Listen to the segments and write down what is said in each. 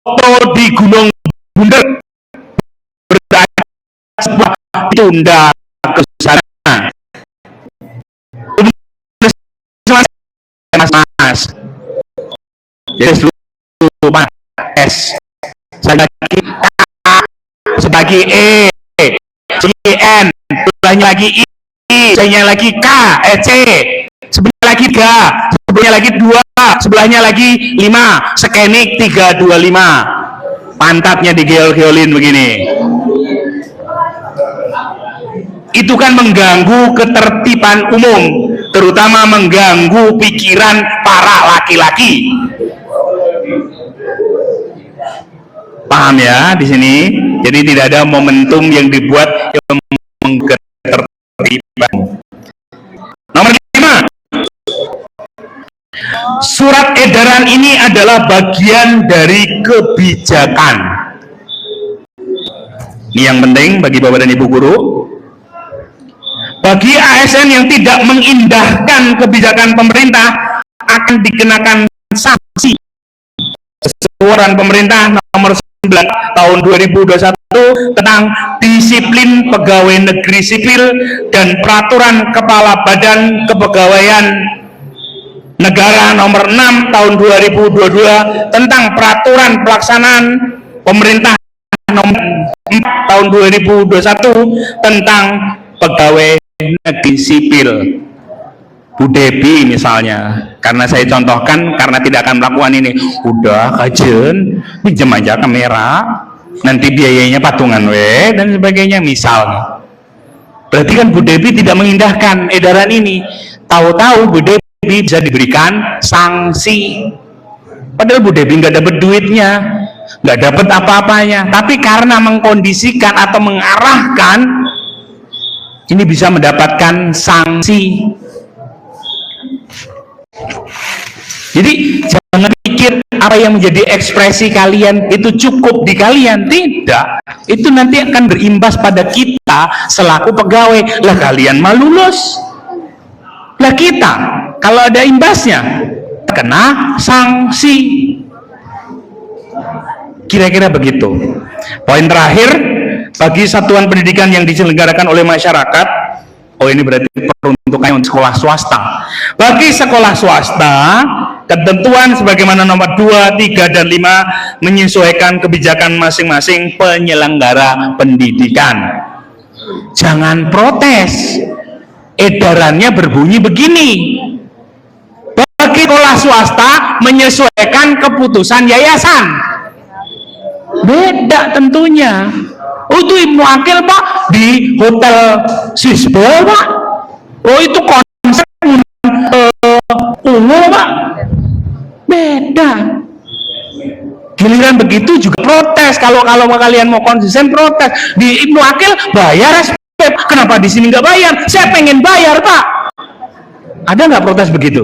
di Gunung Bunder sebuah tunda ke sana. Mas, jadi seluruh S sebagi E, N, sebelahnya lagi I, sebelahnya lagi K, C, sebelahnya lagi 3, sebelahnya lagi 2, sebelahnya lagi 5, skenik 325, pantatnya digeol-geolin begini. Itu kan mengganggu ketertiban umum, terutama mengganggu pikiran para laki-laki. Paham ya di sini? Jadi tidak ada momentum yang dibuat yang mengganggu ketertiban. Nomor 5. Surat edaran ini adalah bagian dari kebijakan. Ini yang penting bagi Bapak dan Ibu guru. Bagi ASN yang tidak mengindahkan kebijakan pemerintah akan dikenakan sanksi. Keseluruhan pemerintah nomor 9 tahun 2021 tentang disiplin pegawai negeri sipil dan peraturan kepala badan kepegawaian negara nomor 6 tahun 2022 tentang peraturan pelaksanaan pemerintah nomor 4 tahun 2021 tentang pegawai negeri sipil. Bu Debi misalnya, karena saya contohkan karena tidak akan melakukan ini, udah kajen pinjam aja kamera, nanti biayanya patungan dan sebagainya misalnya. Berarti kan Bu Debi tidak mengindahkan edaran ini, tahu-tahu Bu Debi bisa diberikan sanksi, padahal Bu Debi nggak dapat duitnya, nggak dapat apa-apanya, tapi karena mengkondisikan atau mengarahkan, ini bisa mendapatkan sanksi. Jadi jangan pikir apa yang menjadi ekspresi kalian itu cukup di kalian, tidak. Itu nanti akan berimbas pada kita selaku pegawai. Lah kalian mah lulus, lah kita kalau ada imbasnya kena sanksi. Kira-kira begitu. Poin terakhir, bagi satuan pendidikan yang diselenggarakan oleh masyarakat, oh ini berarti peruntukannya untuk sekolah swasta. Bagi sekolah swasta, ketentuan sebagaimana nomor 2, 3, dan 5 menyesuaikan kebijakan masing-masing penyelenggara pendidikan. Jangan protes. Edarannya berbunyi begini. Bagi sekolah swasta menyesuaikan keputusan yayasan. Beda tentunya. Oh itu Ibnu Akil Pak di Hotel Sisbo Pak. Oh itu konsep ungu Pak. Beda. Giliran begitu juga protes. Kalau kalian mau konsisten protes. Di Ibnu Akil bayar SPP. Kenapa di sini nggak bayar? Saya pengen bayar Pak. Ada nggak protes begitu?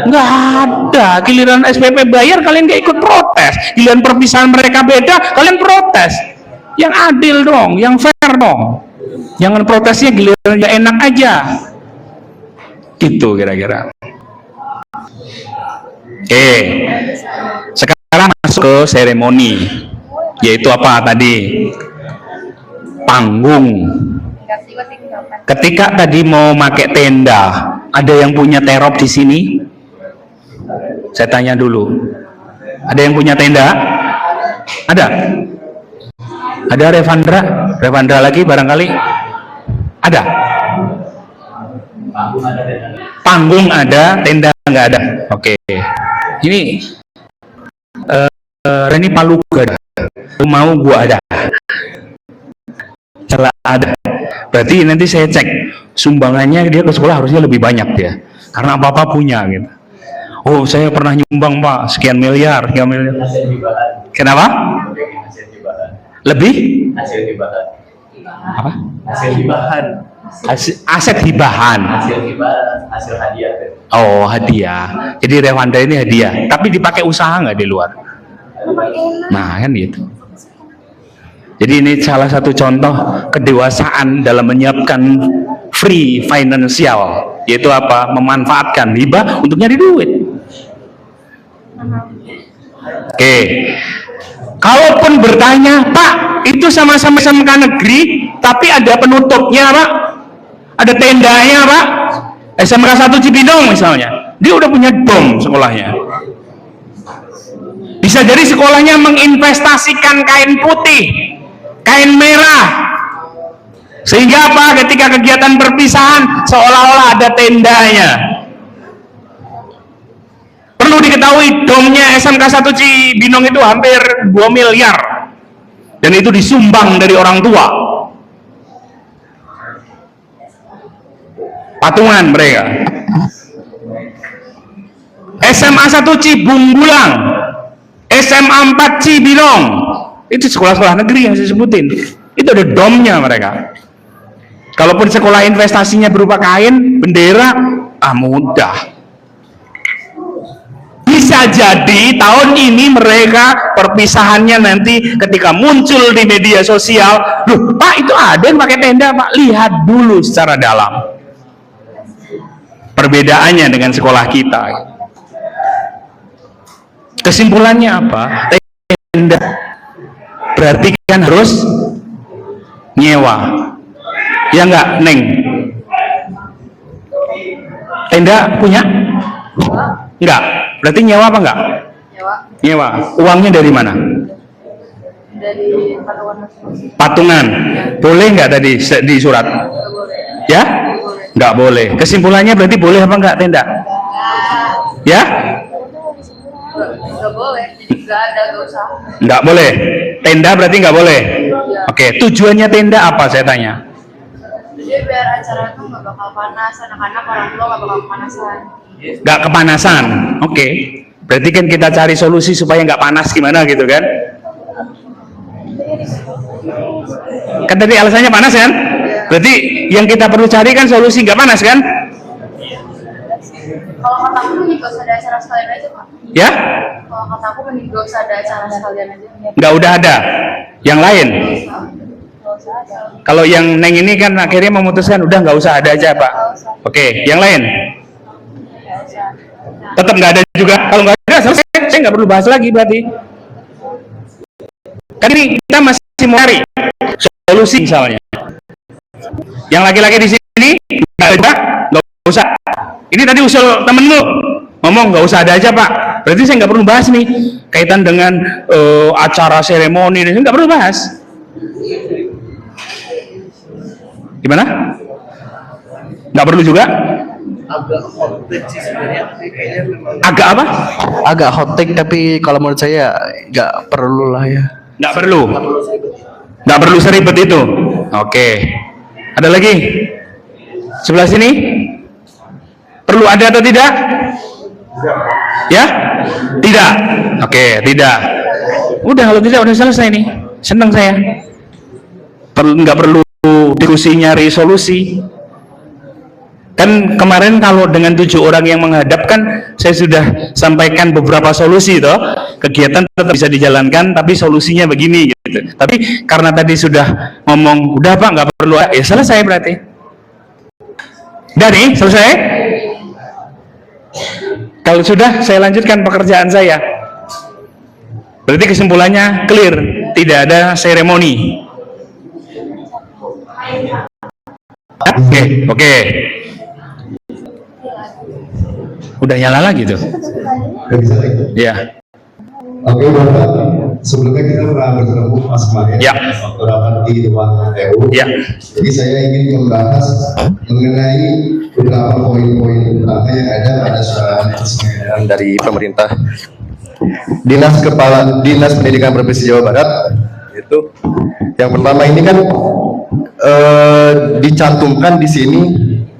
Nggak ada. Giliran SPP bayar kalian nggak ikut protes. Giliran perpisahan mereka beda kalian protes. Yang adil dong, yang fair dong. Jangan protesnya giliran nggak enak aja. Gitu kira-kira. Oke. Sekarang masuk ke seremoni. Yaitu apa tadi? Panggung. Ketika tadi mau pakai tenda, ada yang punya terop di sini? Saya tanya dulu. Ada yang punya tenda? Ada? Ada Revandra? Revandra lagi barangkali? Ada? Panggung ada, tenda nggak ada. Oke. Ini Reni Palu gak ada. Mau gua ada. Celah ada. Berarti nanti saya cek sumbangannya dia ke sekolah harusnya lebih banyak dia. Karena apa-apa punya gitu. Oh, saya pernah nyumbang Pak sekian miliar, sekian miliar. Kenapa? Lebih? Hasil hibahan. Apa? Hasil hibahan. Aset hibahan. Hasil hibahan, hasil hadiah. Oh, hadiah. Jadi Rewanda ini hadiah, tapi dipakai usaha nggak di luar? Nah, kan gitu. Jadi ini salah satu contoh kedewasaan dalam menyiapkan free financial, yaitu apa? Memanfaatkan hibah untuk nyari duit. Oke. Kalaupun bertanya, Pak, itu sama-sama SMK negeri, tapi ada penutupnya, Pak, ada tendanya, Pak, SMK 1 Cibinong misalnya, dia udah punya dom sekolahnya. Bisa jadi sekolahnya menginvestasikan kain putih, kain merah, sehingga apa? Ketika kegiatan perpisahan seolah-olah ada tendanya. Perlu diketahui domnya SMK 1 Cibinong itu hampir 2 miliar, dan itu disumbang dari orang tua, patungan mereka. SMA 1 Cibunggulang, SMA 4 Cibinong, itu sekolah-sekolah negeri yang saya sebutin, itu ada domnya mereka. Kalaupun sekolah investasinya berupa kain, bendera, mudah. Bisa jadi tahun ini mereka perpisahannya nanti ketika muncul di media sosial, loh Pak, itu ada yang pakai tenda, Pak. Lihat dulu secara dalam perbedaannya dengan sekolah kita. Kesimpulannya apa? Tenda berarti kan harus nyewa, ya enggak, Neng? Tenda punya? Enggak. Berarti nyewa apa enggak? Nyewa. Nyewa. Uangnya dari mana? Dari patungan masing-masing. Patungan. Boleh enggak tadi di surat? Nggak boleh. Ya? Enggak boleh. Kesimpulannya berarti boleh apa enggak tenda? Ya? Nggak boleh. Jadi nggak ada, nggak usah. Enggak boleh. Tenda berarti enggak boleh. Ya. Oke, tujuannya tenda apa saya tanya? Jadi biar acara itu nggak bakal panas, anak-anak orang tua nggak bakal kepanasan. Enggak kepanasan. Oke. Berarti kan kita cari solusi supaya enggak panas gimana gitu kan? Kan tadi alasannya panas kan? Berarti yang kita perlu cari kan solusi enggak panas kan? Kalau kata aku mending nggak usah ada acara sekalian aja, Pak. Ya? Kalau kata aku mending nggak usah ada acara sekalian aja. Enggak udah ada. Yang lain? Nggak usah ada. Kalau yang Neng ini kan akhirnya memutuskan udah nggak usah ada aja Pak. Oke, yang lain? Nggak usah. Tetap nggak ada juga. Kalau nggak ada selesai, saya nggak perlu bahas lagi berarti. Kan ini kita masih mau cari solusi misalnya. Yang laki-laki di sini nggak ada, nggak usah. Ini tadi usul temen lu ngomong nggak usah ada aja Pak. Berarti saya nggak perlu bahas nih kaitan dengan acara seremoni, saya nggak perlu bahas. Gimana? Nggak perlu juga? Agak apa? Agak hot take, tapi kalau menurut saya nggak perlu lah ya. Nggak perlu. Nggak perlu seribet itu. Oke. Ada lagi? Sebelah sini? Perlu ada atau tidak? Ya? Tidak. Oke, tidak. Udah, kalau tidak udah selesai nih. Senang saya. Nggak perlu diskusi nyari solusi. Kan kemarin kalau dengan 7 orang yang menghadap kan saya sudah sampaikan beberapa solusi toh. Kegiatan tetap bisa dijalankan tapi solusinya begini gitu. Tapi karena tadi sudah ngomong udah Pak nggak perlu, ya selesai berarti. Udah nih, selesai? Kalau sudah saya lanjutkan pekerjaan saya. Berarti kesimpulannya clear, tidak ada seremoni. Oke. Udah nyala lagi tuh. Ya. Oke Bapak, sebelumnya kita pernah bertemu Mas kemarin Ya. waktu rapat di ruang TU. Ya. Jadi saya ingin membahas mengenai beberapa poin-poin utama yang ada pada surat edaran dari pemerintah. Dinas Pendidikan Provinsi Jawa Barat itu yang pertama ini kan dicantumkan di sini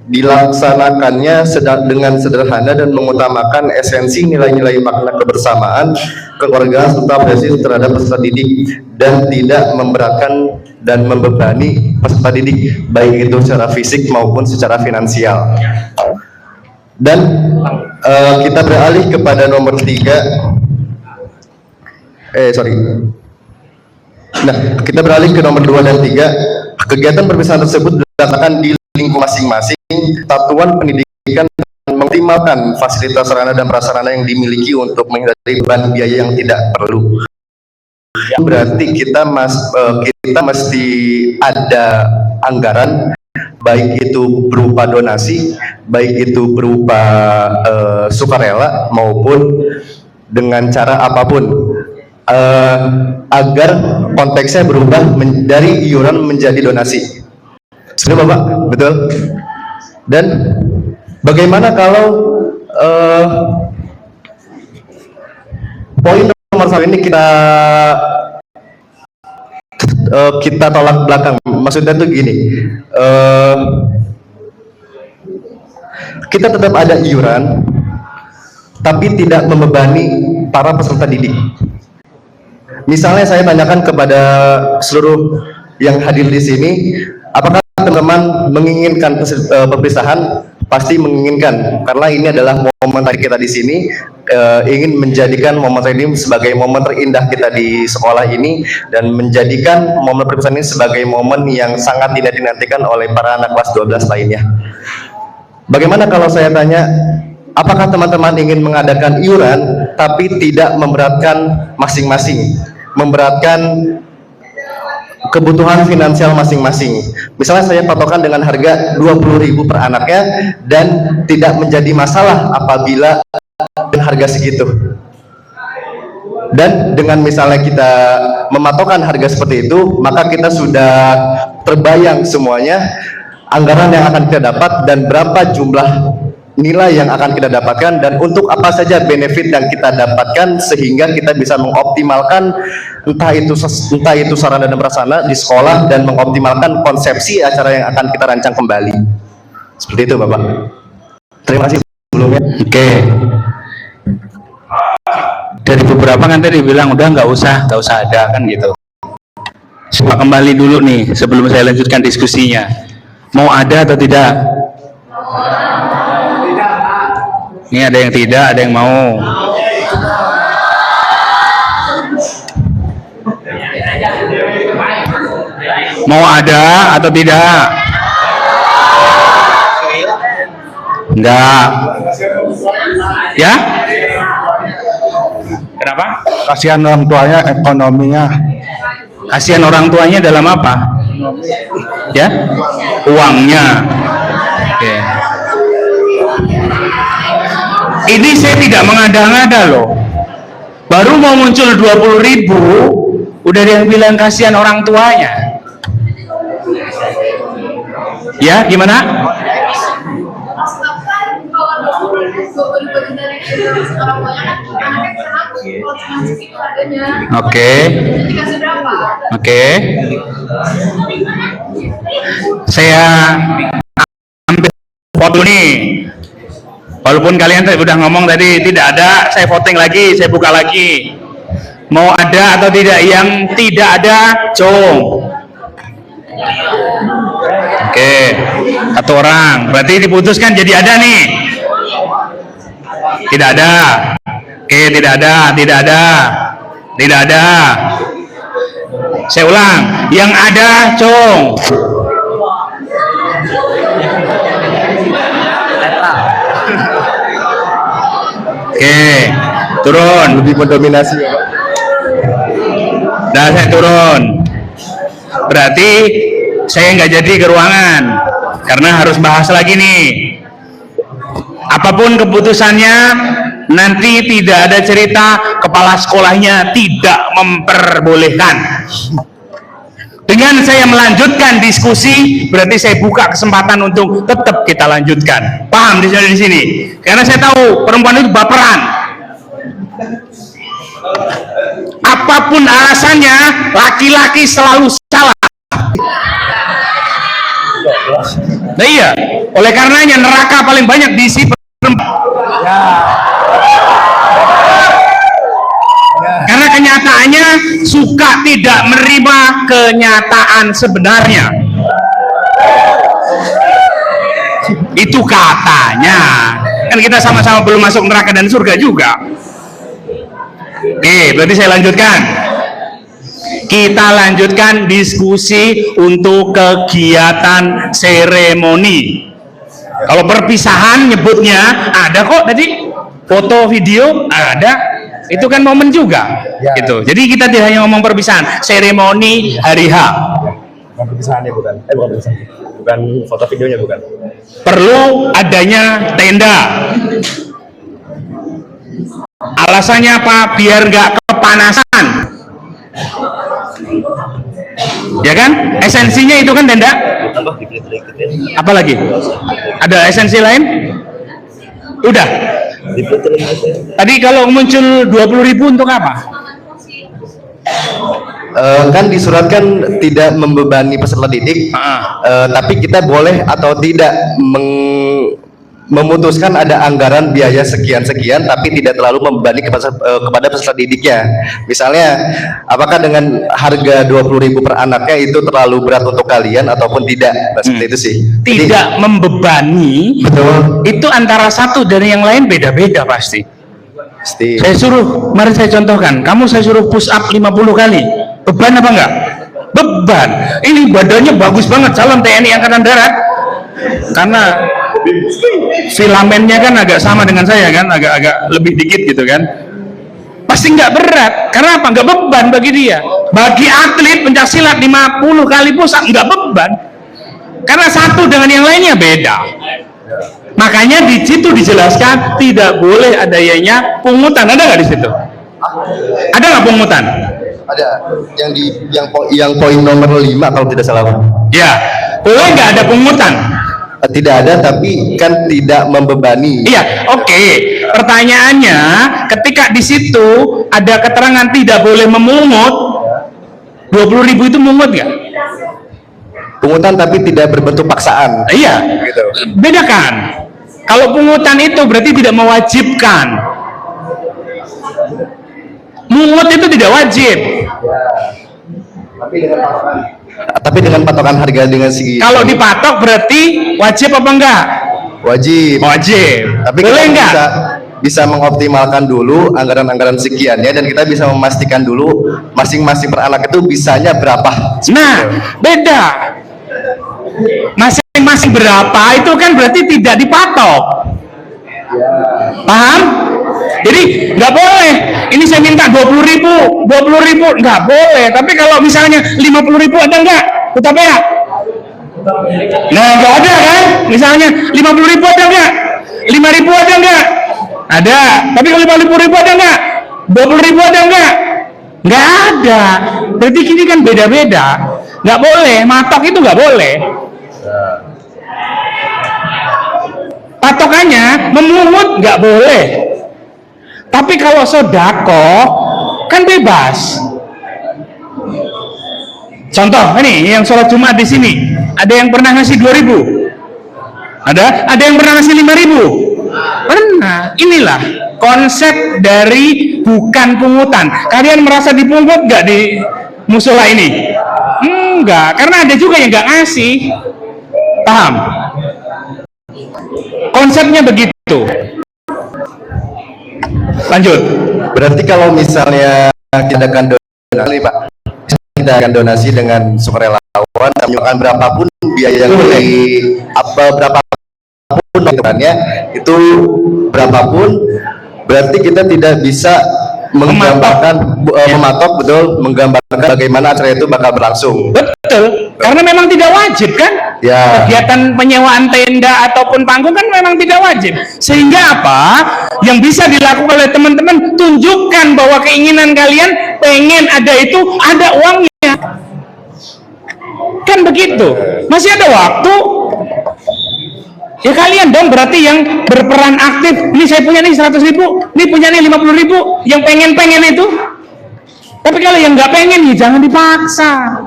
dilaksanakannya dengan sederhana dan mengutamakan esensi nilai-nilai makna kebersamaan, kekeluargaan serta apresiasi terhadap peserta didik dan tidak memberatkan dan membebani peserta didik baik itu secara fisik maupun secara finansial. Dan kita beralih kepada nomor 3. Nah, kita beralih ke nomor 2 dan 3. Kegiatan perpisahan tersebut dilaksanakan di lingkup masing-masing satuan pendidikan dan mengoptimalkan fasilitas sarana dan prasarana yang dimiliki untuk menghindari beban biaya yang tidak perlu. Berarti kita mesti ada anggaran, baik itu berupa donasi, baik itu berupa sukarela maupun dengan cara apapun, agar konteksnya berubah dari iuran menjadi donasi. Sudah Bapak, betul? Dan bagaimana kalau poin nomor 1 ini kita tolak belakang? Maksudnya tuh gini, kita tetap ada iuran, tapi tidak membebani para peserta didik. Misalnya saya tanyakan kepada seluruh yang hadir di sini, apakah teman-teman menginginkan perpisahan? Pasti menginginkan, karena ini adalah momen kita di sini, ingin menjadikan momen ini sebagai momen terindah kita di sekolah ini, dan menjadikan momen perpisahan ini sebagai momen yang sangat dinantikan oleh para anak kelas 12 lainnya. Bagaimana kalau saya tanya, apakah teman-teman ingin mengadakan iuran tapi tidak memberatkan masing-masing, memberatkan kebutuhan finansial masing-masing? Misalnya saya patokan dengan harga 20.000 per anaknya dan tidak menjadi masalah apabila harga segitu. Dan dengan misalnya kita mematokkan harga seperti itu, maka kita sudah terbayang semuanya anggaran yang akan kita dapat dan berapa jumlah nilai yang akan kita dapatkan dan untuk apa saja benefit yang kita dapatkan, sehingga kita bisa mengoptimalkan entah itu sarana dan prasarana di sekolah dan mengoptimalkan konsepsi acara yang akan kita rancang kembali. Seperti itu Bapak. Terima kasih sebelumnya. Oke. Dari beberapa kan tadi bilang udah nggak usah ada kan gitu. Coba kembali dulu nih sebelum saya lanjutkan diskusinya. Mau ada atau tidak? Ini ada yang tidak, ada yang mau. Mau ada atau tidak? Enggak. Ya? Kenapa? Kasihan orang tuanya, ekonominya. Kasihan orang tuanya dalam apa? Ya? Uangnya. Oke. Ini saya tidak mengada-ngada loh. Baru mau muncul 20.000, udah ada yang bilang kasihan orang tuanya. Ya, gimana? Oke. Oke. Saya ambil foto nih. Walaupun kalian udah ngomong tadi tidak ada, saya voting lagi, saya buka lagi. Mau ada atau tidak? Yang tidak ada, cung. Oke, satu orang. Berarti diputuskan jadi ada nih. Tidak ada. Oke, tidak ada, tidak ada. Tidak ada. Saya ulang, yang ada, cung. Oke, turun. Lebih mendominasi ya Pak. Nah, saya turun. Berarti saya nggak jadi ke ruangan karena harus bahas lagi nih. Apapun keputusannya, nanti tidak ada cerita kepala sekolahnya tidak memperbolehkan. Dengan saya melanjutkan diskusi, berarti saya buka kesempatan untuk tetap kita lanjutkan. Paham di sini? Karena saya tahu perempuan itu baperan. Apapun alasannya, laki-laki selalu salah. Nah iya, oleh karenanya neraka paling banyak diisi perempuan. Karena kenyataannya suka tidak menerima kenyataan sebenarnya. Itu katanya. Kan kita sama-sama belum masuk neraka dan surga juga. Oke, berarti saya lanjutkan. Kita lanjutkan diskusi untuk kegiatan seremoni. Kalau perpisahan nyebutnya ada kok tadi, foto video ada. Itu kan momen juga. Gitu. Jadi kita tidak hanya ngomong perpisahan, seremoni hari H. Bukan perpisahannya bukan. Bukan perpisahan. Bukan foto videonya bukan. Perlu adanya tenda. Alasannya apa? Biar nggak kepanasan. Ya kan? Esensinya itu kan tenda. Apalagi? Ada esensi lain? Udah. Tadi kalau muncul 20.000 untuk apa? Kan di surat kan tidak membebani peserta didik, tapi kita boleh atau tidak memutuskan ada anggaran biaya sekian-sekian tapi tidak terlalu membebani kepada peserta didiknya. Misalnya, apakah dengan harga 20.000 per anaknya itu terlalu berat untuk kalian ataupun tidak? Nah, seperti itu sih. Tidak membebani. Betul. Itu antara satu dan yang lain beda-beda pasti. Saya suruh, mari saya contohkan. Kamu saya suruh push up 50 kali. Beban apa enggak? Beban. Ini badannya bagus banget calon TNI Angkatan Darat. Karena filamennya kan agak sama dengan saya kan, agak lebih dikit gitu kan. Pasti nggak berat. Karena apa? Nggak beban bagi dia. Bagi atlet pencaksilat 50 kali push up nggak beban. Karena satu dengan yang lainnya beda. Makanya di situ dijelaskan tidak boleh adanya pungutan. Ada nggak di situ? Ada nggak pungutan? Ada. Yang poin nomor 5 kalau tidak salah. Ya, boleh nggak ada pungutan? Tidak ada, tapi kan tidak membebani. Iya, oke. Pertanyaannya, ketika di situ ada keterangan tidak boleh memungut, 20.000 itu mungut nggak? Pungutan tapi tidak berbentuk paksaan. Iya, Gitu. bedakan. Kalau pungutan itu berarti tidak mewajibkan. Mungut itu tidak wajib. Tapi dengan patokan harga dengan segi. Kalau dipatok berarti wajib apa enggak? Wajib. Wajib. Tapi boleh kita enggak? bisa mengoptimalkan dulu anggaran-anggaran sekiannya dan kita bisa memastikan dulu masing-masing per anak itu bisanya berapa. Nah, beda. Masing-masing berapa itu kan berarti tidak dipatok. Paham? Jadi nggak boleh. Ini saya minta 20.000 nggak boleh. Tapi kalau misalnya 50.000 ada nggak? Tetap ya. Nah nggak ada kan? Misalnya 50.000 ada nggak? 5.000 ada nggak? Ada. Tapi kalau 50.000 ada nggak? 20.000 ada nggak? Nggak ada. Berarti ini kan beda-beda. Nggak boleh. Matok itu nggak boleh. Patokannya memungut nggak boleh. Tapi kalau sodako kan bebas. Contoh ini yang sholat Jumat di sini, ada yang pernah ngasih 2.000, ada yang pernah ngasih 5.000. Pernah. Inilah konsep dari bukan pungutan. Kalian merasa dipungut nggak di musola ini? Enggak, karena ada juga yang nggak ngasih. Paham? Konsepnya begitu. Lanjut. Berarti kalau misalnya kita adakan donasi, Pak, kita akan donasi dengan sukarelawan, menyumbangkan berapapun biaya yang berapapun kedepannya itu berapapun, berarti kita tidak bisa menggambarkan mematok betul, menggambarkan bagaimana acara itu bakal berlangsung. Betul, karena memang tidak wajib kan? Ya. Kegiatan penyewaan tenda ataupun panggung kan memang tidak wajib. Sehingga apa? Yang bisa dilakukan oleh teman-teman, tunjukkan bahwa keinginan kalian pengen ada itu, ada uangnya. Kan begitu. Masih ada waktu. Ya kalian dong berarti yang berperan aktif. Ini saya punya nih 100.000, ini punya nih 50.000, yang pengen itu. Tapi kalau yang nggak pengen, ya jangan dipaksa.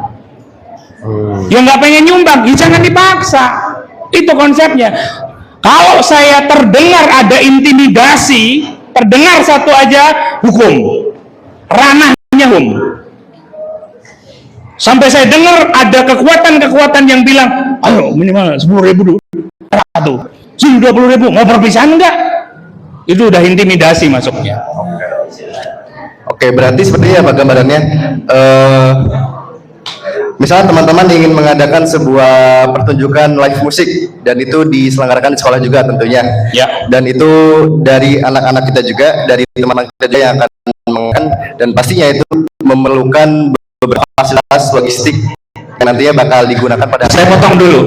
Yang nggak pengen nyumbang, ya jangan dipaksa. Itu konsepnya. Kalau saya terdengar ada intimidasi, terdengar satu aja hukum, ranahnya hukum. Sampai saya dengar ada kekuatan-kekuatan yang bilang, ayo minimal 10.000 dulu. Satu, 20.000 mau perpisahan enggak? Itu udah intimidasi masuknya. Oke, berarti seperti apa gambarannya? misalnya teman-teman ingin mengadakan sebuah pertunjukan live musik dan itu diselenggarakan di sekolah juga tentunya. Ya. Dan itu dari anak-anak kita juga, dari teman-teman kita juga yang akan mengadakan, dan pastinya itu memerlukan beberapa fasilitas logistik yang nantinya bakal digunakan pada. Saya potong dulu.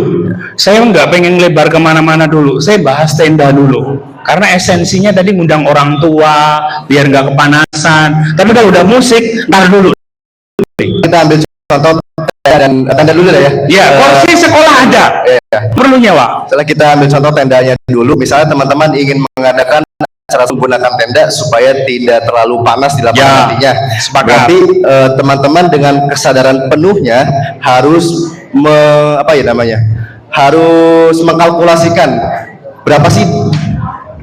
Saya nggak pengen lebar kemana-mana dulu. Saya bahas tenda dulu. Karena esensinya tadi ngundang orang tua, biar nggak kepanasan. Tapi kalau udah musik, ntar dulu. Kita ambil contoh dan tenda dulu lah ya. Ya, kursi sekolah ada. Perlu nyewa. Setelah kita ambil contoh tendanya dulu, misalnya teman-teman ingin mengadakan acara menggunakan tenda supaya tidak terlalu panas di lapangan nantinya. Sepakat. Berarti teman-teman dengan kesadaran penuhnya harus harus mengkalkulasikan berapa sih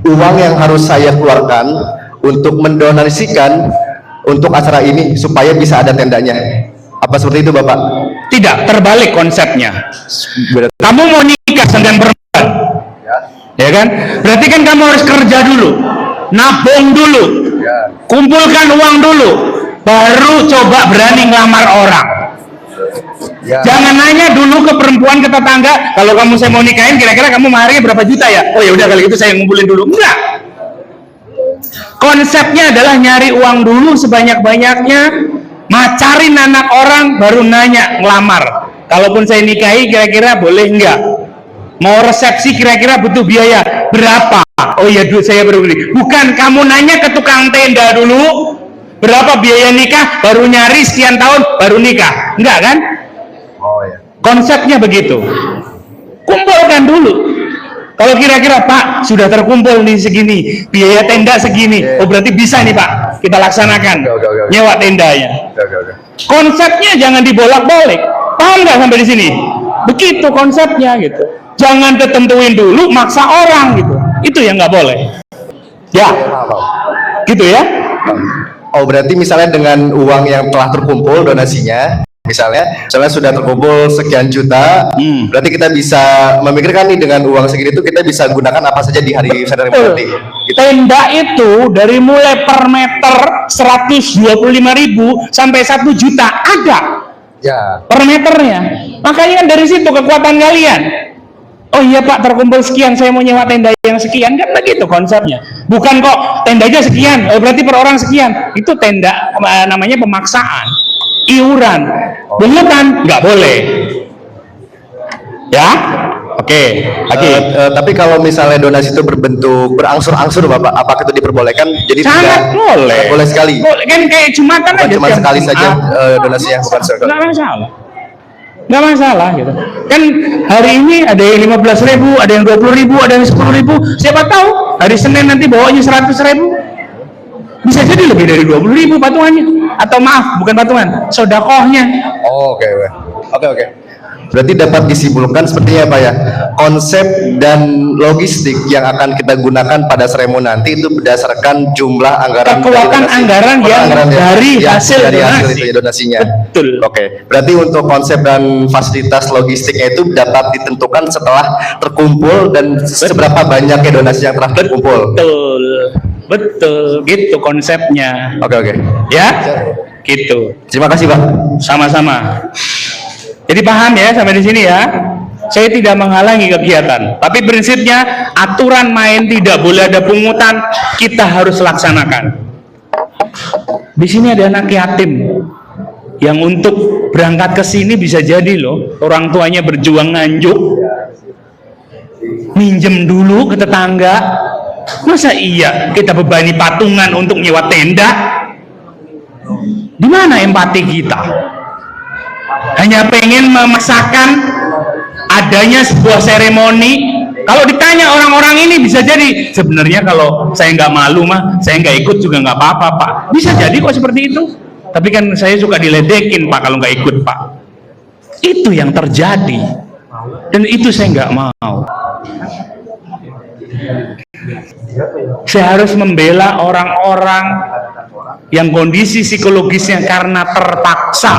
uang yang harus saya keluarkan untuk mendonasikan untuk acara ini supaya bisa ada tendanya. Apa seperti itu, Bapak? Tidak, terbalik konsepnya. Kamu mau nikah dengan perempuan, ya kan? Berarti kan kamu harus kerja dulu, nabung dulu, kumpulkan uang dulu, baru coba berani ngelamar orang. Jangan nanya dulu ke perempuan, ke tetangga, kalau kamu saya mau nikahin, kira-kira kamu maharnya berapa juta ya? Oh ya udah kali itu saya ngumpulin dulu. Enggak. Konsepnya adalah nyari uang dulu sebanyak-banyaknya, macarin anak orang, baru nanya ngelamar. Kalaupun saya nikahi, kira-kira boleh enggak? Mau resepsi, kira-kira butuh biaya berapa? Oh iya, duit saya baru beli. Bukan kamu nanya ke tukang tenda dulu berapa biaya nikah, baru nyari sekian tahun baru nikah. Enggak kan? Oh ya. Konsepnya begitu. Kumpulkan dulu. Kalau kira-kira Pak sudah terkumpul nih segini, biaya tenda segini, oh berarti bisa nih Pak, kita laksanakan. Oke. Nyewa tendanya. Oke. Konsepnya jangan dibolak-balik. Paham nggak sampai di sini? Begitu konsepnya gitu. Jangan ditentuin dulu, maksa orang gitu. Itu yang nggak boleh. Ya, gitu ya. Oh, berarti misalnya dengan uang yang telah terkumpul donasinya, misalnya sudah terkumpul sekian juta, berarti kita bisa memikirkan nih dengan uang segini itu kita bisa gunakan apa saja di hari nanti. Gitu. Tenda itu dari mulai per meter 125.000 sampai 1 juta ada. Ya. Per meternya. Makanya kan dari situ kekuatan kalian. Oh iya Pak, terkumpul sekian, saya mau nyewa tenda yang sekian, kan begitu konsepnya. Bukan kok tendanya sekian, berarti per orang sekian. Itu tenda namanya pemaksaan, iuran, pungutan nggak boleh. Ya, oke. Lagi. Tapi kalau misalnya donasi itu berbentuk berangsur-angsur, Bapak, apakah itu diperbolehkan? Jadi Sangat boleh. Boleh sekali. Boleh, kan kayak jumatan aja. Cuma sekali saja donasi yang bukan sekali. Nggak masalah. Nggak masalah gitu. Kan hari ini ada yang 15.000, ada yang 20.000, ada yang 10.000. Siapa tahu hari Senin nanti bawanya 100.000. Bisa jadi lebih dari 20.000 patungannya. Atau maaf, bukan patungan, sodakohnya. Oh, oke. Berarti dapat disimpulkan sepertinya Pak ya, konsep dan logistik yang akan kita gunakan pada seremoni nanti itu berdasarkan jumlah anggaran Kekuatan anggaran yang dari hasil itu donasinya. Betul. Oke. Berarti untuk konsep dan fasilitas logistiknya itu dapat ditentukan setelah terkumpul dan seberapa banyaknya donasi yang telah terkumpul. Betul, gitu konsepnya. Oke. Ya, gitu. Terima kasih Pak. Sama-sama. Jadi paham ya sampai di sini ya. Saya tidak menghalangi kegiatan, tapi prinsipnya aturan main tidak boleh ada pungutan, kita harus laksanakan. Di sini ada anak yatim yang untuk berangkat ke sini bisa jadi loh, orang tuanya berjuang nganjuk, minjem dulu ke tetangga. Masa iya kita bebani patungan untuk nyewa tenda? Di mana empati kita? Hanya pengen memaksakan adanya sebuah seremoni. Kalau ditanya orang-orang ini bisa jadi sebenarnya kalau saya nggak malu mah saya nggak ikut juga nggak apa-apa Pak. Bisa jadi kok seperti itu. Tapi kan saya suka diledekin Pak kalau nggak ikut Pak. Itu yang terjadi dan itu saya nggak mau. Saya harus membela orang-orang yang kondisi psikologisnya karena terpaksa.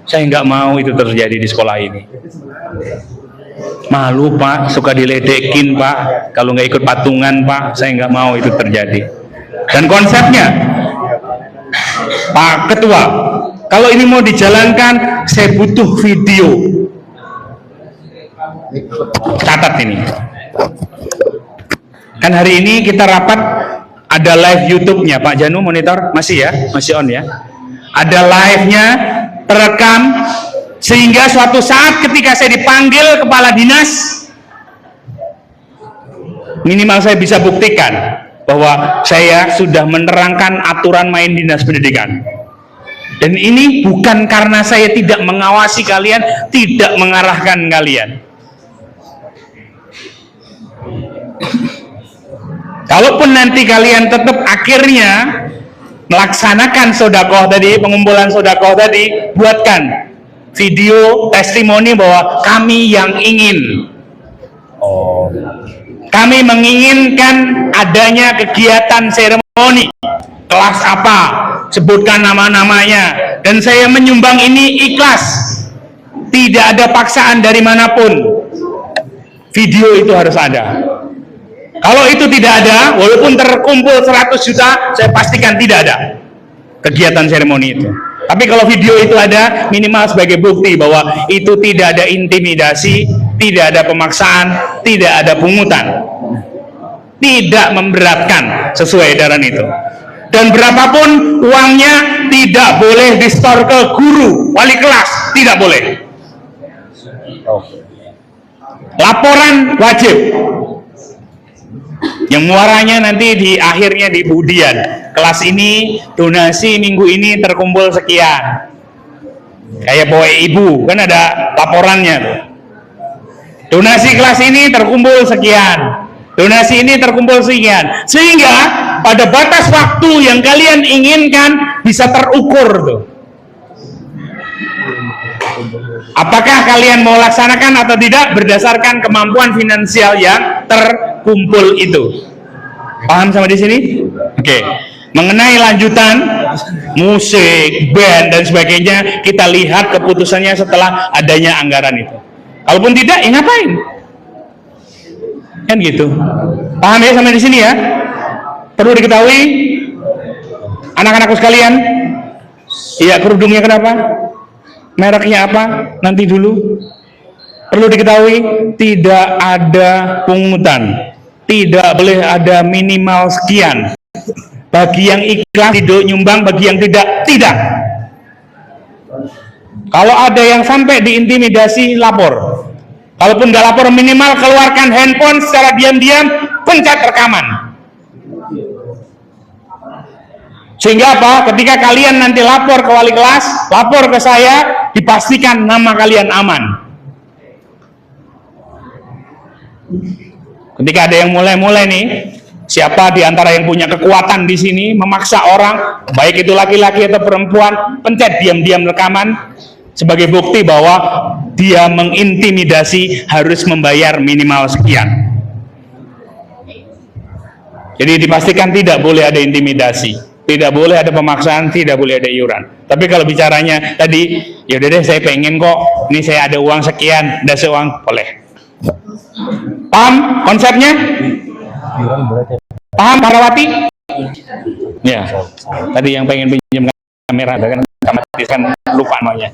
Saya nggak mau itu terjadi di sekolah ini. Malu Pak, suka diledekin Pak, kalau nggak ikut patungan Pak, saya nggak mau itu terjadi. Dan konsepnya, Pak Ketua, Kalau ini mau dijalankan, saya butuh video. Catat ini. Kan hari ini kita rapat ada live YouTube-nya, Pak Janu monitor masih ya, masih on ya. Ada live-nya, terekam, sehingga suatu saat ketika saya dipanggil kepala dinas, minimal saya bisa buktikan bahwa saya sudah menerangkan aturan main dinas pendidikan. Dan ini bukan karena saya tidak mengawasi kalian, tidak mengarahkan kalian. Kalaupun nanti kalian tetap akhirnya melaksanakan sodakoh tadi, pengumpulan sodakoh tadi, buatkan video testimoni bahwa kami yang ingin. Kami menginginkan adanya kegiatan seremoni, kelas apa, sebutkan nama-namanya, dan saya menyumbang ini ikhlas, tidak ada paksaan dari manapun. Video itu harus ada. Kalau itu tidak ada, walaupun terkumpul 100 juta, saya pastikan tidak ada kegiatan seremoni itu. Tapi kalau video itu ada, minimal sebagai bukti bahwa itu tidak ada intimidasi, tidak ada pemaksaan, tidak ada pungutan, tidak memberatkan sesuai edaran itu. Dan berapapun uangnya tidak boleh di-store ke guru, wali kelas, tidak boleh. Laporan wajib. Yang muaranya nanti di akhirnya di budian. Kelas ini donasi minggu ini terkumpul sekian. Kayak bawa ibu kan ada laporannya tuh. Donasi kelas ini terkumpul sekian. Donasi ini terkumpul sekian. Sehingga pada batas waktu yang kalian inginkan bisa terukur tuh. Apakah kalian mau laksanakan atau tidak berdasarkan kemampuan finansial yang terkumpul itu. Paham sampai di sini? Oke. Mengenai lanjutan musik, band dan sebagainya, kita lihat keputusannya setelah adanya anggaran itu. Kalaupun tidak, ya ngapain? Kan gitu. Paham ya sampai di sini ya? Perlu diketahui anak-anakku sekalian. Iya, kerudungnya kenapa? Mereknya apa? Nanti dulu. Perlu diketahui, tidak ada pungutan. Tidak boleh ada minimal sekian. Bagi yang ikhlas tidak nyumbang, bagi yang tidak, tidak. Kalau ada yang sampai diintimidasi, lapor. Kalaupun nggak lapor, minimal keluarkan handphone secara diam-diam, pencet rekaman. Sehingga apa? Ketika kalian nanti lapor ke wali kelas, lapor ke saya, dipastikan nama kalian aman. Ketika ada yang mulai-mulai nih, siapa di antara yang punya kekuatan di sini memaksa orang, baik itu laki-laki atau perempuan, pencet diam-diam rekaman sebagai bukti bahwa dia mengintimidasi harus membayar minimal sekian. Jadi dipastikan tidak boleh ada intimidasi, tidak boleh ada pemaksaan, tidak boleh ada iuran. Tapi kalau bicaranya tadi, ya udah deh saya pengen kok, ini saya ada uang sekian, ada seuang, boleh. Paham konsepnya? Paham Parawati? Ya, tadi yang pengen pinjam kamera, kan lupa namanya.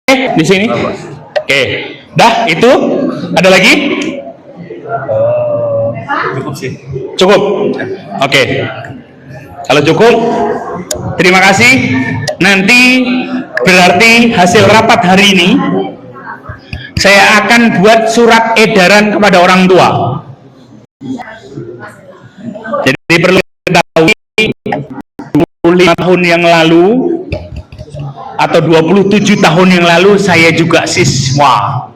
Oke, di sini. Oke, dah itu. Ada lagi? Cukup sih. Cukup. Oke. Kalau cukup, terima kasih. Nanti berarti hasil rapat hari ini saya akan buat surat edaran kepada orang tua. Jadi perlu diketahui 25 tahun yang lalu atau 27 tahun yang lalu saya juga siswa.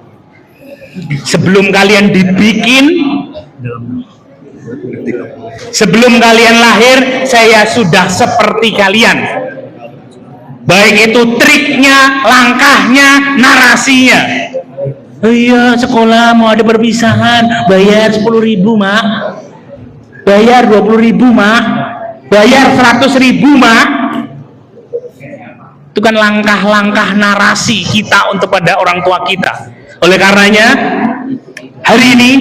Sebelum kalian dibikin, sebelum kalian lahir, saya sudah seperti kalian. Baik itu triknya, langkahnya, narasinya. Oh iya, sekolah mau ada perpisahan, bayar 10.000 mak, bayar 20.000 mak, bayar 100.000 mak. Itu kan langkah-langkah narasi kita untuk pada orang tua kita. Oleh karenanya, hari ini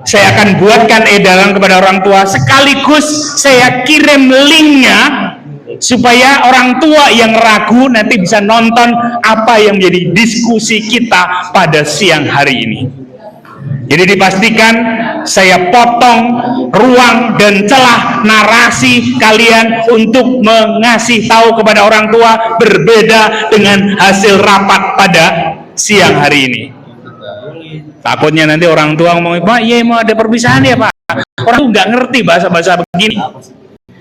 saya akan buatkan edaran kepada orang tua, sekaligus saya kirim linknya supaya orang tua yang ragu nanti bisa nonton apa yang menjadi diskusi kita pada siang hari ini. Jadi dipastikan saya potong ruang dan celah narasi kalian untuk mengasih tahu kepada orang tua berbeda dengan hasil rapat pada siang hari ini. Takutnya nanti orang tua ngomong, Pak, iya mau ada perpisahan ya Pak. Orang nggak ngerti bahasa-bahasa begini.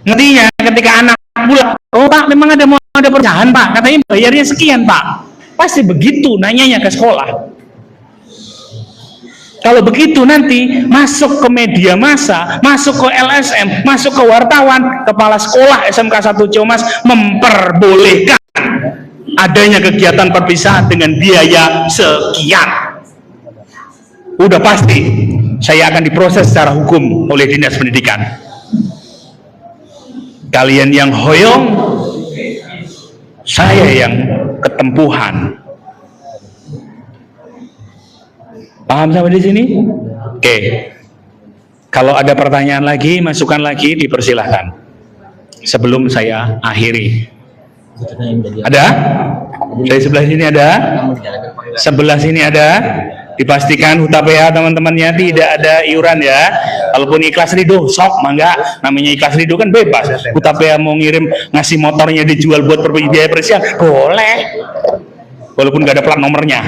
Ngertinya ketika anak pulang, oh Pak memang mau ada perpisahan Pak, katanya bayarnya sekian Pak. Pasti begitu nanyanya ke sekolah. Kalau begitu nanti masuk ke media massa, masuk ke LSM, masuk ke wartawan, kepala sekolah SMK 1 Ciamas memperbolehkan adanya kegiatan perpisahan dengan biaya sekian. Udah pasti saya akan diproses secara hukum oleh Dinas Pendidikan. Kalian yang hoyong, saya yang ketempuhan. Paham sampai di sini? Oke. Kalau ada pertanyaan lagi, masukan lagi, dipersilahkan. Sebelum saya akhiri. Ada? Dari sebelah sini ada? Sebelah sini ada? Dipastikan Hutapea teman-temannya tidak ada iuran ya. Kalaupun ikhlas ridho, sok mangga. Namanya ikhlas ridho kan bebas. Hutapea mau ngirim ngasih motornya dijual buat biaya persiapan, boleh. Walaupun nggak ada plat nomornya.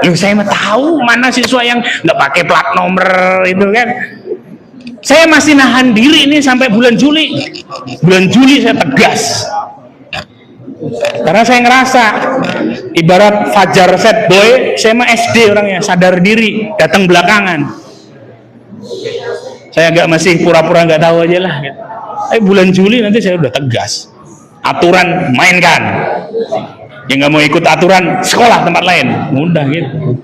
Loh, saya mau tahu mana siswa yang nggak pakai plat nomor itu kan. Saya masih nahan diri ini sampai bulan Juli. Bulan Juli saya tegas. Karena saya ngerasa ibarat Fajar Set Boy, saya mah SD orangnya, sadar diri, datang belakangan. Saya agak masih pura-pura nggak tahu aja lah. Bulan Juli nanti saya udah tegas. Aturan mainkan. Yang nggak mau ikut aturan sekolah tempat lain, mudah gitu.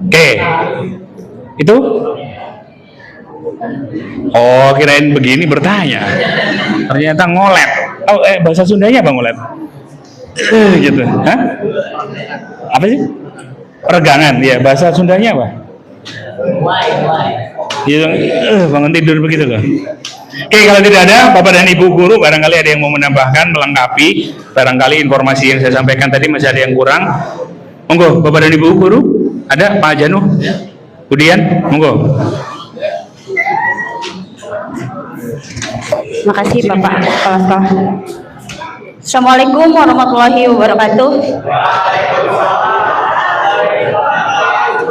Oke, itu. Oh, kirain begini bertanya. Ternyata ngolet. Oh, bahasa Sundanya apa ngolet? Gitu. Hah? Apa sih? Peregangan, ya. Bahasa Sundanya apa? Gitu. Bangun tidur begitu loh. Oke, kalau tidak ada Bapak dan Ibu guru, barangkali ada yang mau menambahkan, melengkapi, barangkali informasi yang saya sampaikan tadi masih ada yang kurang. Monggo, Bapak dan Ibu guru, ada Pak Janu, Budian, monggo. Terima kasih Bapak Kepala Sekolah. Assalamualaikum warahmatullahi wabarakatuh.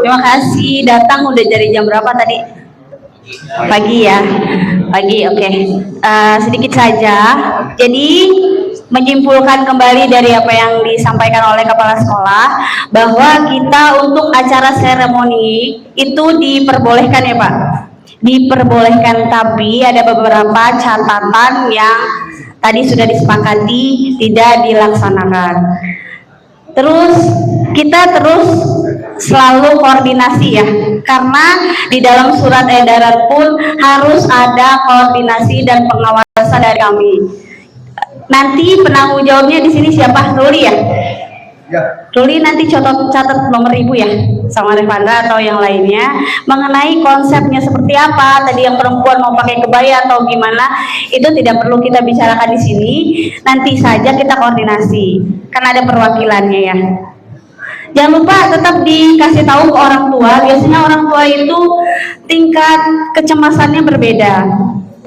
Terima kasih datang, udah dari jam berapa tadi? Pagi ya, pagi, oke. Sedikit saja. Jadi menyimpulkan kembali dari apa yang disampaikan oleh kepala sekolah, bahwa kita untuk acara seremoni itu diperbolehkan ya Pak, diperbolehkan, tapi ada beberapa catatan yang tadi sudah disepakati tidak dilaksanakan. Terus kita terus selalu koordinasi ya, karena di dalam surat edaran pun harus ada koordinasi dan pengawasan dari kami. Nanti penanggung jawabnya di sini siapa? Ruli ya? Ruli nanti catat nomor ibu ya, sama Revandra atau yang lainnya, mengenai konsepnya seperti apa. Tadi yang perempuan mau pakai kebaya atau gimana, itu tidak perlu kita bicarakan di sini. Nanti saja kita koordinasi, karena ada perwakilannya ya. Jangan lupa tetap dikasih tahu ke orang tua. Biasanya orang tua itu tingkat kecemasannya berbeda.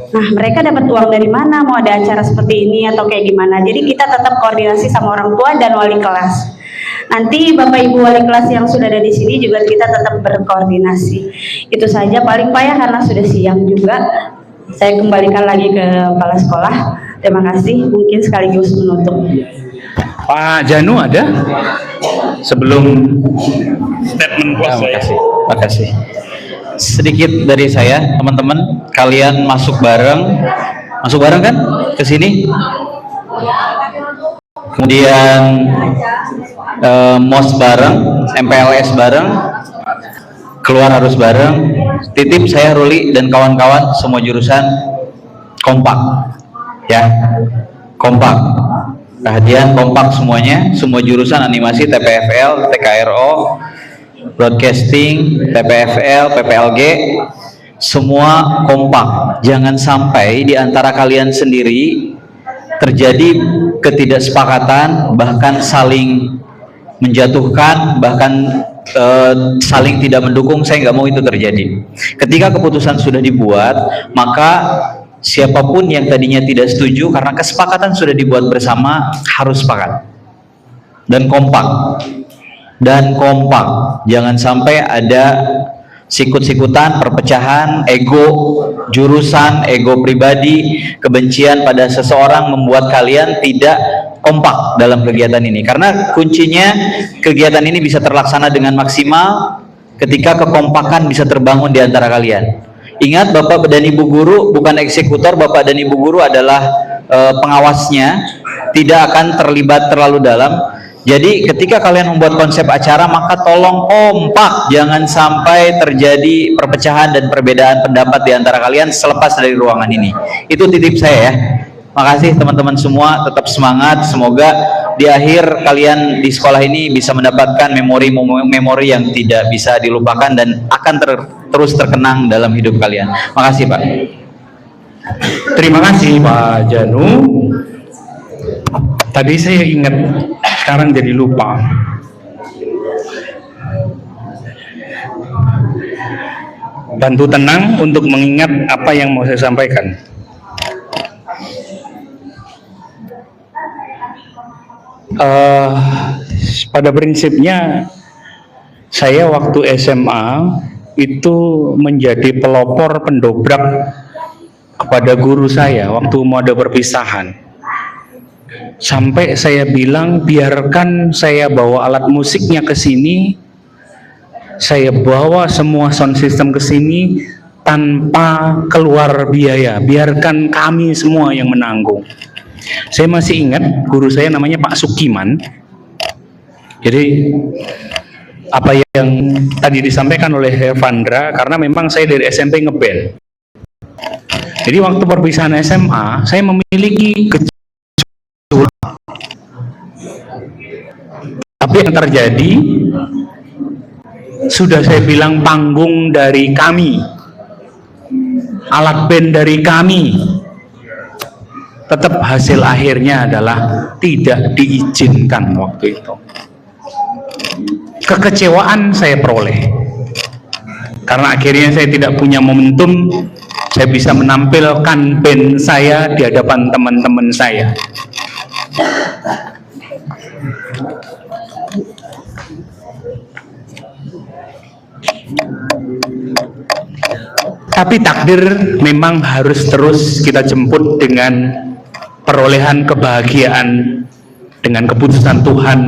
Nah, mereka dapat uang dari mana? Mau ada acara seperti ini atau kayak gimana? Jadi kita tetap koordinasi sama orang tua dan wali kelas. Nanti Bapak Ibu wali kelas yang sudah ada di sini juga kita tetap berkoordinasi. Itu saja, paling payah karena sudah siang juga. Saya kembalikan lagi ke kepala sekolah. Terima kasih. Mungkin sekaligus menutup. Pak Janu ada? Sebelum statement close saya. Makasih. Sedikit dari saya, teman-teman, kalian masuk bareng kan ke sini? Kemudian MOS bareng, MPLS bareng, keluar harus bareng. Titip saya Ruli dan kawan-kawan semua jurusan kompak, ya, kompak. Perhatian, kompak semuanya, semua jurusan animasi, TPFL, TKRO, broadcasting, TPFL, PPLG, semua kompak. Jangan sampai di antara kalian sendiri terjadi ketidaksepakatan, bahkan saling menjatuhkan, bahkan saling tidak mendukung. Saya nggak mau itu terjadi. Ketika keputusan sudah dibuat, maka siapapun yang tadinya tidak setuju, karena kesepakatan sudah dibuat bersama, harus sepakat dan kompak. Jangan sampai ada sikut-sikutan, perpecahan, ego jurusan, ego pribadi, kebencian pada seseorang membuat kalian tidak kompak dalam kegiatan ini. Karena kuncinya kegiatan ini bisa terlaksana dengan maksimal ketika kekompakan bisa terbangun di antara kalian. Ingat, Bapak dan Ibu Guru bukan eksekutor, Bapak dan Ibu Guru adalah pengawasnya, tidak akan terlibat terlalu dalam. Jadi ketika kalian membuat konsep acara, maka tolong kompak, jangan sampai terjadi perpecahan dan perbedaan pendapat di antara kalian selepas dari ruangan ini. Itu titip saya ya. Makasih teman-teman semua, tetap semangat. Semoga di akhir kalian di sekolah ini bisa mendapatkan memori yang tidak bisa dilupakan dan akan terus terkenang dalam hidup kalian. Makasih Pak. Terima kasih Pak Janu. Tadi saya ingat, sekarang jadi lupa. Bantu tenang untuk mengingat apa yang mau saya sampaikan. Pada prinsipnya saya waktu SMA itu menjadi pelopor pendobrak kepada guru saya waktu mau ada perpisahan. Sampai saya bilang, biarkan saya bawa alat musiknya ke sini, saya bawa semua sound system ke sini tanpa keluar biaya, biarkan kami semua yang menanggung. Saya masih ingat guru saya namanya Pak Sukiman. Jadi apa yang tadi disampaikan oleh Hervandra, karena memang saya dari SMP ngeband. Jadi waktu perpisahan SMA, saya memiliki tapi yang terjadi, sudah saya bilang panggung dari kami, alat band dari kami, tetap hasil akhirnya adalah tidak diizinkan waktu itu. Kekecewaan saya peroleh, karena akhirnya saya tidak punya momentum, saya bisa menampilkan band saya di hadapan teman-teman saya. Tapi takdir memang harus terus kita jemput dengan perolehan kebahagiaan, dengan keputusan Tuhan,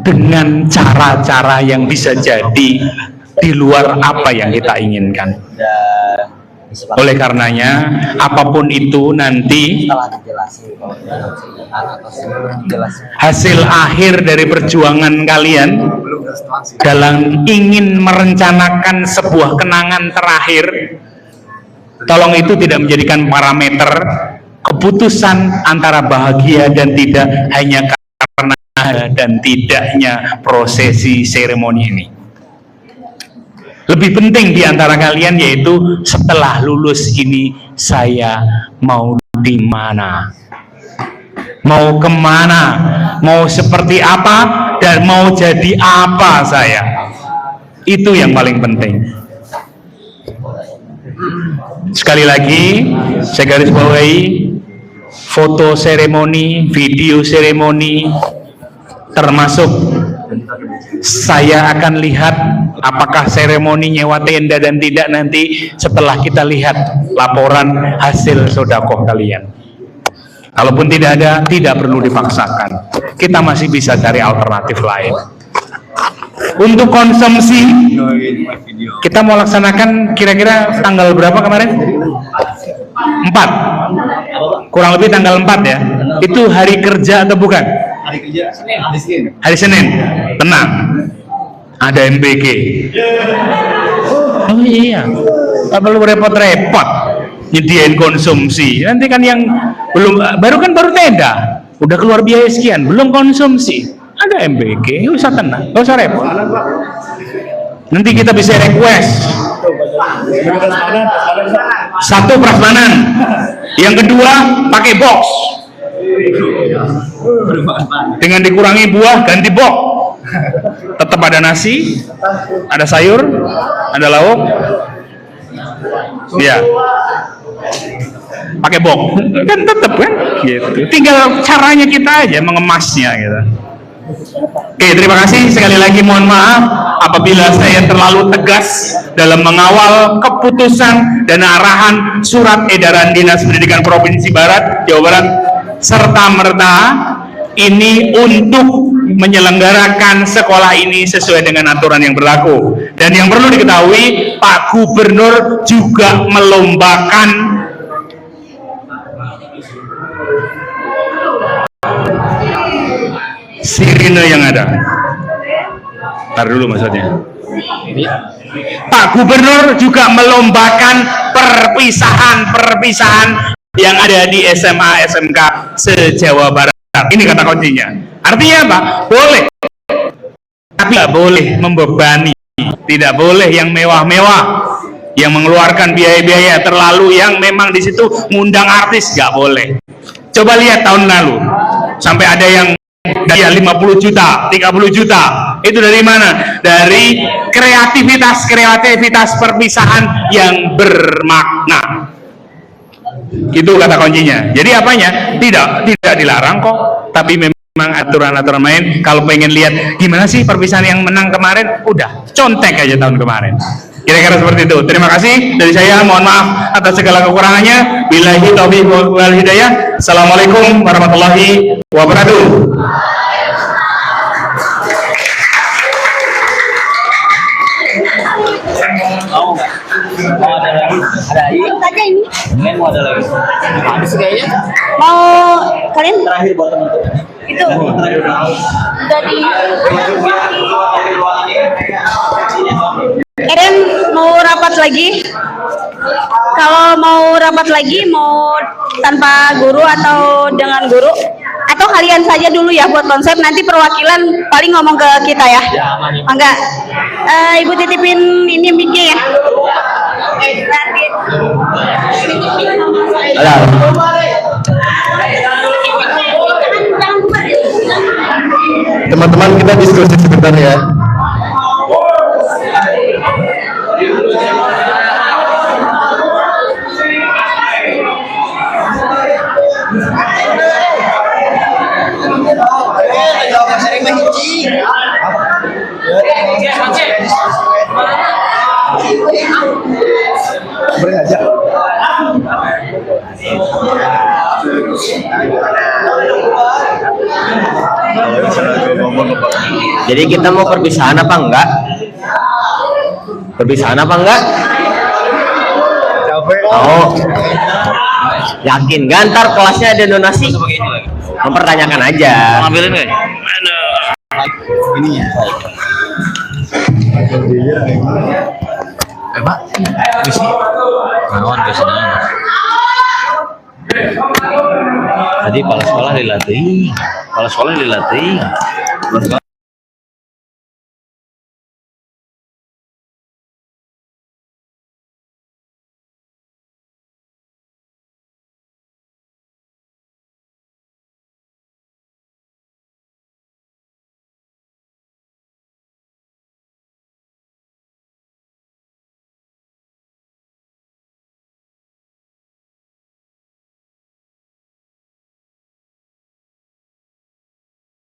dengan cara-cara yang bisa jadi di luar apa yang kita inginkan. Oleh karenanya, apapun itu nanti hasil akhir dari perjuangan kalian dalam ingin merencanakan sebuah kenangan terakhir, tolong itu tidak menjadikan parameter keputusan antara bahagia dan tidak hanya karena dan tidaknya prosesi seremoni ini. Lebih penting di antara kalian yaitu setelah lulus ini saya mau di mana, mau kemana, mau seperti apa, dan mau jadi apa saya. Itu yang paling penting. Sekali lagi saya garis bawahi, foto seremoni, video seremoni, termasuk saya akan lihat apakah seremoni nyewa tenda dan tidak nanti setelah kita lihat laporan hasil sedekah kalian. Kalaupun tidak ada, tidak perlu dipaksakan. Kita masih bisa cari alternatif lain. Untuk konsumsi, kita mau laksanakan kira-kira tanggal berapa kemarin? 4. Kurang lebih tanggal 4 ya. Itu hari kerja atau bukan? Hari Senin. Tenang, ada MBG. Oh iya, nggak perlu repot-repot nyediain konsumsi. Nanti kan yang baru tenda, udah keluar biaya sekian, belum konsumsi, ada MBG, nggak usah tenang, nggak usah repot. Nanti kita bisa request. Satu prasmanan. Yang kedua pakai box. Dengan dikurangi buah ganti box. Tetap ada nasi, ada sayur, ada lauk. Ya. Pakai box. Kan tetap kan gitu. Tinggal caranya kita aja mengemasnya gitu. Oke, terima kasih sekali lagi. Mohon maaf apabila saya terlalu tegas dalam mengawal keputusan dan arahan surat edaran Dinas Pendidikan Provinsi Barat, Jawa Barat, serta merta ini untuk menyelenggarakan sekolah ini sesuai dengan aturan yang berlaku. Dan yang perlu diketahui, Pak Gubernur juga melombakan sirine yang ada. Ntar dulu maksudnya. Pak Gubernur juga melombakan perpisahan yang ada di SMA SMK se-Jawa Barat. Ini kata kuncinya. Artinya apa? Boleh, tapi tidak boleh membebani. Tidak boleh yang mewah-mewah, yang mengeluarkan biaya-biaya terlalu, yang memang di situ ngundang artis, nggak boleh. Coba lihat tahun lalu, sampai ada yang dari 50 juta, 30 juta, itu dari mana? Dari kreativitas perpisahan yang bermakna. Itu kata kuncinya. Jadi apanya? Tidak dilarang kok, tapi memang aturan-aturan main. Kalau pengen lihat gimana sih perpisahan yang menang kemarin, udah contek aja tahun kemarin. Kira-kira seperti itu. Terima kasih dari saya. Mohon maaf atas segala kekurangannya. Billahi taufiq wal hidayah. Assalamualaikum warahmatullahi wabarakatuh. Saja ini. Mau ada lagi? Habis kayaknya. Mau kalian Terakhir buat teman-teman. itu dari Eren mau rapat lagi. Kalau mau rapat lagi, mau tanpa guru atau dengan guru, atau kalian saja dulu ya buat konsep, nanti perwakilan paling ngomong ke kita ya. Enggak. Ibu titipin ini mic-nya ya. Teman-teman, kita diskusi sebentar ya. Jadi kita mau perpisahan apa enggak? Perpisahan apa enggak? Oh, yakin kan? Ntar kelasnya ada donasi. Mempertanyakan aja. Ngambilin nggak? Ininya. Pak, misi. Nawan kesenangan. Tadi kepala sekolah dilatih.